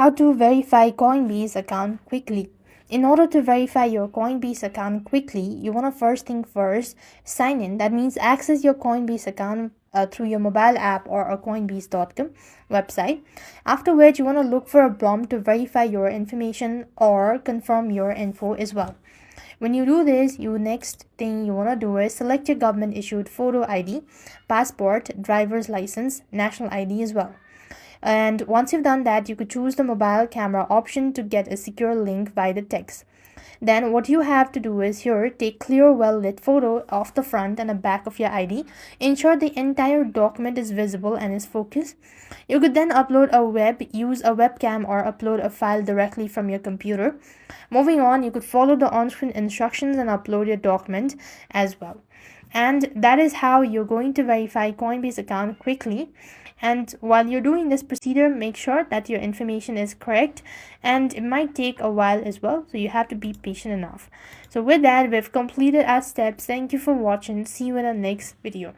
how to verify Coinbase account quickly. In order to verify your Coinbase account quickly, you want to first sign in. That means access your Coinbase account through your mobile app or a coinbase.com website. After which, you want to look for a prompt to verify your information or confirm your info as well. When you do this, next thing you want to do is select your government issued photo ID, passport, driver's license, national ID as well. And once you've done that, you could choose the mobile camera option to get a secure link by the text. Then what you have to do is here take clear well lit photo of the front and the back of your ID. Ensure the entire document is visible and is focused. You could then use a webcam or upload a file directly from your computer. Moving on, you could follow the on-screen instructions and upload your document as well. And that is how you're going to verify Coinbase account quickly. And while you're doing this procedure, make sure that your information is correct, and it might take a while as well, so you have to be patient enough. So with that, we've completed our steps. Thank you for watching. See you in the next video.